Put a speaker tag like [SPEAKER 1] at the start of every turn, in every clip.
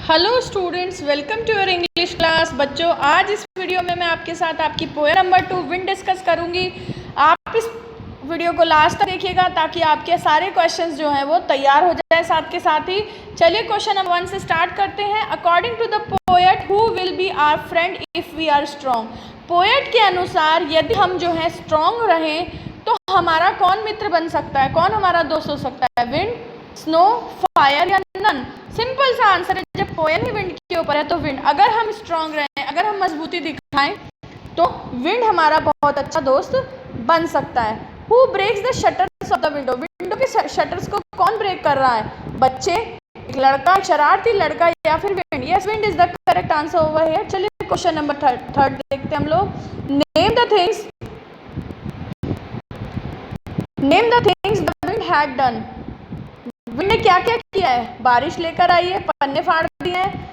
[SPEAKER 1] Hello students, welcome to your English class. बच्चों, आज इस वीडियो में मैं आपके साथ आपकी पोएम नंबर 2 विंड डिस्कस करूंगी। आप इस वीडियो को लास्ट तक देखिएगा ताकि आपके सारे क्वेश्चंस जो हैं वो तैयार हो जाए साथ के साथ ही। चलिए क्वेश्चन नंबर 1 से स्टार्ट करते हैं। According to the poet, who will be our friend if we are strong. Poet के अनुसार यदि हम जो है स्ट्रॉन्ग रहें तो हमारा कौन मित्र बन सकता है, कौन हमारा दोस्त हो सकता है? विंड, स्नो, फायर या नन? सिंपल सा आंसर है। जब पोएम ही विंड के ऊपर है तो विंड। अगर हम स्ट्रांग रहें, अगर हम मजबूती दिखाएं तो विंड हमारा बहुत अच्छा दोस्त बन सकता है। Who breaks the shutters of the window? Window के शटर्स को कौन ब्रेक कर रहा है? बच्चे, एक लड़का, शरारती लड़का या फिर wind? Yes, wind is the correct answer over here. चलिए क्वेश्चन नंबर थर्ड देखते हैं हम लोग। Name the things the wind had done. Wind ने क्या क्या किया है? बारिश लेकर आई है, पन्ने फाड़ दिए हैं,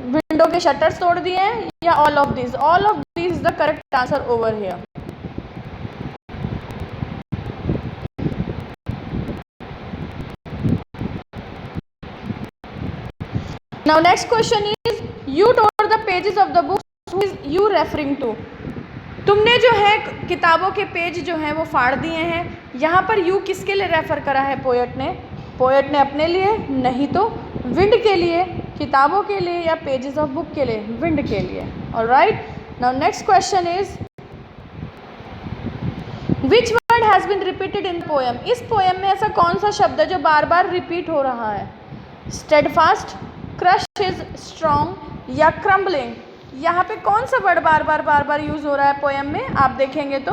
[SPEAKER 1] विंडो के शटर्स तोड़ दिए हैं, या all of this? All of this is the correct answer over here. Now next question is, you tore the pages of the book, who is you referring to? तुमने जो है किताबों के पेज जो हैं वो फाड़ दिए हैं। यहाँ पर यू किसके लिए रेफर करा है पोएट ने? पोएट ने अपने लिए? नहीं तो विंड के लिए, किताबों के लिए, या पेजेस ऑफ बुक के लिए? विंड के लिए। Alright, now next question is, which word has been repeated in poem? इस पोएम में ऐसा कौन सा शब्द है जो बार बार रिपीट हो रहा है? स्टेडफास्ट, क्रश इज स्ट्रॉन्ग या क्रम्बलिंग? यहाँ पे कौन सा वर्ड बार बार यूज़ हो रहा है पोएम में? आप देखेंगे तो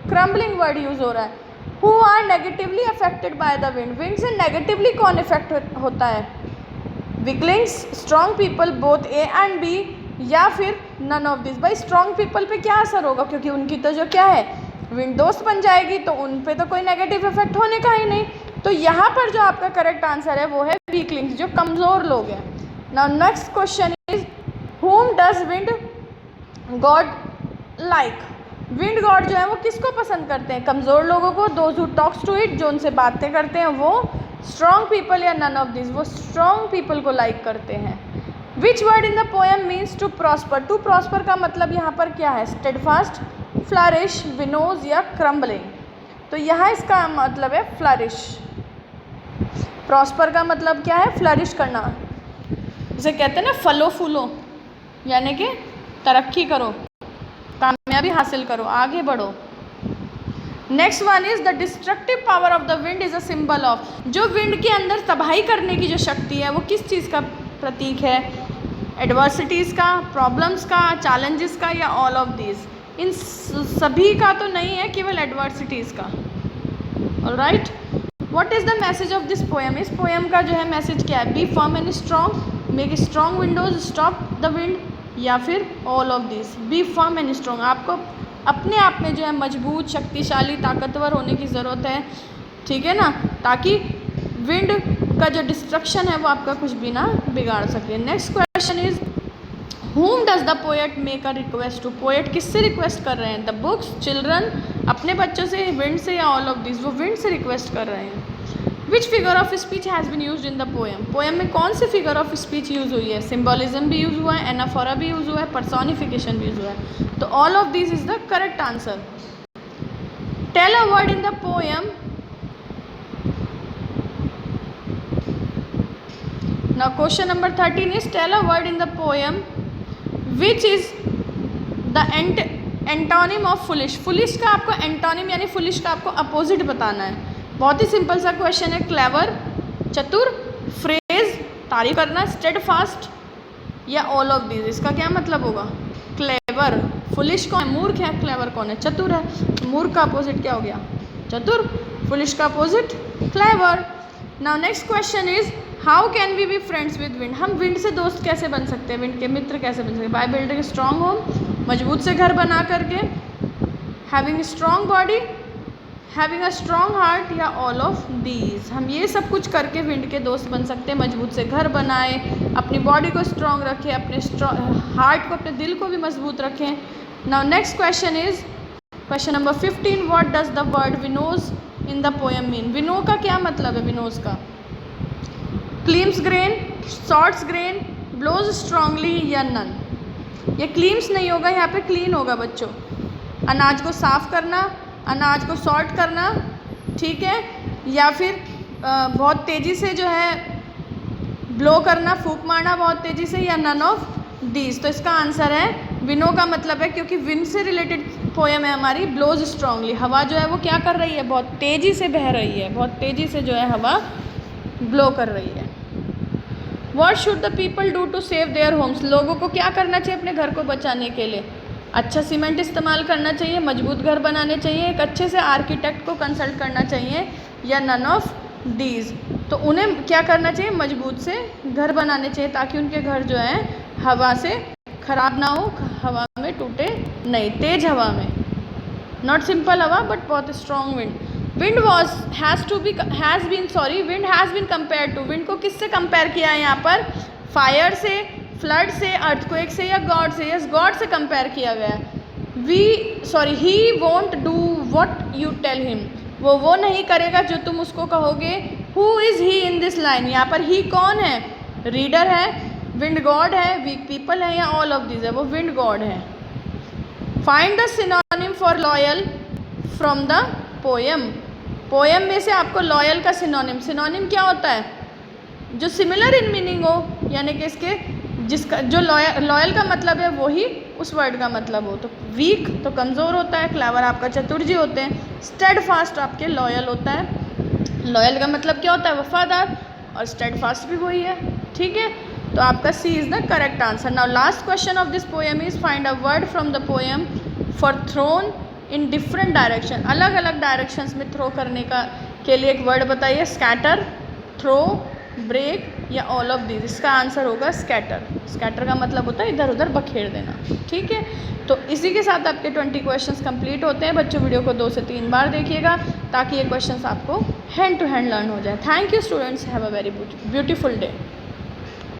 [SPEAKER 1] क्रम्बलिंग वर्ड यूज़ हो रहा है। Who are negatively affected by the wind? Wind से नेगेटिवली कौन इफेक्ट होता है? Weaklings, strong people, both A and B, या फिर नन ऑफ दिस? भाई स्ट्रॉन्ग पीपल पे क्या असर होगा, क्योंकि उनकी तो जो क्या है, विंड दोस्त बन जाएगी, तो उन पे तो कोई नेगेटिव इफेक्ट होने का ही नहीं। तो यहाँ पर जो आपका करेक्ट आंसर है वो है वीकलिंग्स, जो कमज़ोर लोग हैं। Now next question is, whom does wind god like? Wind God जो है वो किसको पसंद करते हैं? कमज़ोर लोगों को, those who talks to it, जो उनसे बातें करते हैं वो, स्ट्रॉन्ग पीपल, या नन ऑफ दिस? वो स्ट्रॉन्ग पीपल को लाइक करते हैं। Which word in the poem means to prosper? To prosper का मतलब यहाँ पर क्या है? स्टेडफास्ट, फ्लरिश, विनोज या क्रम्बलिंग? तो यहाँ इसका मतलब है फ्लरिश। प्रॉस्पर का मतलब क्या है? फ्लरिश करना। इसे कहते हैं ना फलो फूलो, यानी कि तरक्की करो, कामयाबी हासिल करो, आगे बढ़ो। Next one is, the destructive power of the wind is a symbol of? जो विंड के अंदर तबाही करने की जो शक्ति है वो किस चीज़ का प्रतीक है? एडवर्सिटीज़ का, प्रॉब्लम्स का, चैलेंजेस का, या ऑल ऑफ दीज? इन सभी का तो नहीं है, केवल एडवर्सिटीज़ का। Alright, what is the message of this poem? इस पोएम का जो है मैसेज क्या है? Be firm and strong, make strong windows, stop the wind, या फिर all of this? Be firm and strong. आपको अपने आप में जो है मजबूत, शक्तिशाली, ताकतवर होने की ज़रूरत है, ठीक है ना, ताकि विंड का जो डिस्ट्रक्शन है वो आपका कुछ भी ना बिगाड़ सके। Next question is, whom does the poet make a request to? Poet किससे रिक्वेस्ट कर रहे हैं? द बुक्स, चिल्ड्रन, अपने बच्चों से, विंड से, या ऑल ऑफ दिस? वो विंड से रिक्वेस्ट कर रहे हैं। Which figure of speech has been use in the poem? Poem में कौन सी फिगर ऑफ स्पीच यूज़ हुई है? सिम्बॉलिज्म भी यूज़ हुआ है, एनाफोरा भी यूज़ हुआ है, पर्सोनिफिकेशन भी यूज़ हुआ है। तो all of this is the correct answer. Tell a word in the poem. Now question number 13 is, tell a word in the poem which is the antonym of foolish? Foolish का आपको antonym यानी foolish का आपको opposite बताना है। बहुत ही simple सा question है। क्लेवर, चतुर, फ्रेज, तारीफ करना, स्टेडफास्ट, या ऑल ऑफ दिस? इसका क्या मतलब होगा? क्लेवर। फुलिश कौन है? मूर्ख है। क्लेवर कौन है? चतुर है। मूर्ख का अपोजिट क्या हो गया? चतुर। फुलिश का opposite clever. Now next question is, how can we be friends with wind? हम विंड से दोस्त कैसे बन सकते हैं, विंड के मित्र कैसे बन सकते हैं? बाय बिल्डिंग स्ट्रॉन्ग होम, मजबूत से घर बना करके, having strong body, having a strong heart, या ऑल ऑफ दीज? हम ये सब कुछ करके विंड के दोस्त बन सकते हैं। मजबूत से घर बनाए, अपनी बॉडी को स्ट्रॉन्ग रखें, अपने हार्ट को, अपने दिल को भी मजबूत रखें। Now next question is, question number 15, what does the word winnows in the poem mean? Winnow का क्या मतलब है? विनोज का cleans grain, sorts grain, blows strongly या नन। ये क्लीन्स नहीं होगा, यहाँ पे क्लीन होगा बच्चों। अनाज को साफ़ करना, अनाज को सॉर्ट करना, ठीक है, या फिर बहुत तेज़ी से जो है ब्लो करना, फूंक मारना बहुत तेज़ी से, या नन ऑफ दीज। तो इसका आंसर है विनो का मतलब है, क्योंकि विन से रिलेटेड पोएम है हमारी, ब्लोज स्ट्रांगली। हवा जो है वो क्या कर रही है, बहुत तेज़ी से बह रही है, बहुत तेज़ी से जो है हवा ब्लो कर रही है। What should the people do to save their homes. लोगों को क्या करना चाहिए अपने घर को बचाने के लिए? अच्छा सीमेंट इस्तेमाल करना चाहिए, मजबूत घर बनाने चाहिए, एक अच्छे से आर्किटेक्ट को कंसल्ट करना चाहिए, या नन ऑफ डीज। तो उन्हें क्या करना चाहिए, मजबूत से घर बनाने चाहिए, ताकि उनके घर जो है हवा से ख़राब ना हो, हवा में टूटे नहीं, तेज़ हवा में, नॉट सिंपल हवा बट बहुत strong wind. Wind has been compare to. Wind को किससे कंपेयर किया है यहाँ पर? फायर से, फ्लड से, अर्थक्वेक से, या गॉड से? यस, गॉड से कंपेयर किया गया है। He won't do what you tell him. वो नहीं करेगा जो तुम उसको कहोगे। Who is he in this line. यहाँ पर ही कौन है? रीडर है, विंड गॉड है, वीक पीपल है, या ऑल ऑफ दिस है? वो विंड गॉड है। Find the synonym for loyal from the poem. Poem में से आपको लॉयल का सिनोनिम क्या होता है? जो सिमिलर इन मीनिंग हो, यानी कि इसके जिसका जो लॉयल का मतलब है वही उस वर्ड का मतलब हो। तो वीक तो कमज़ोर होता है, क्लेवर आपका चतुर्जी होते हैं, स्टेडफास्ट आपके लॉयल होता है। लॉयल का मतलब क्या होता है? वफादार, और स्टेडफास्ट भी वही है, ठीक है। तो आपका C is the correct answer. Now last question of this poem is find a word from the poem for thrown in different direction. अलग अलग डायरेक्शंस में थ्रो करने का के लिए एक वर्ड बताइए। स्कैटर, थ्रो, ब्रेक, या ऑल ऑफ दिस। इसका आंसर होगा स्कैटर। स्कैटर का मतलब होता है इधर उधर बखेर देना, ठीक है। तो इसी के साथ आपके 20 क्वेश्चंस कंप्लीट होते हैं। बच्चों वीडियो को 2 से 3 बार देखिएगा, ताकि ये क्वेश्चंस आपको हैंड टू हैंड लर्न हो जाए। Thank you students, have a very beautiful day.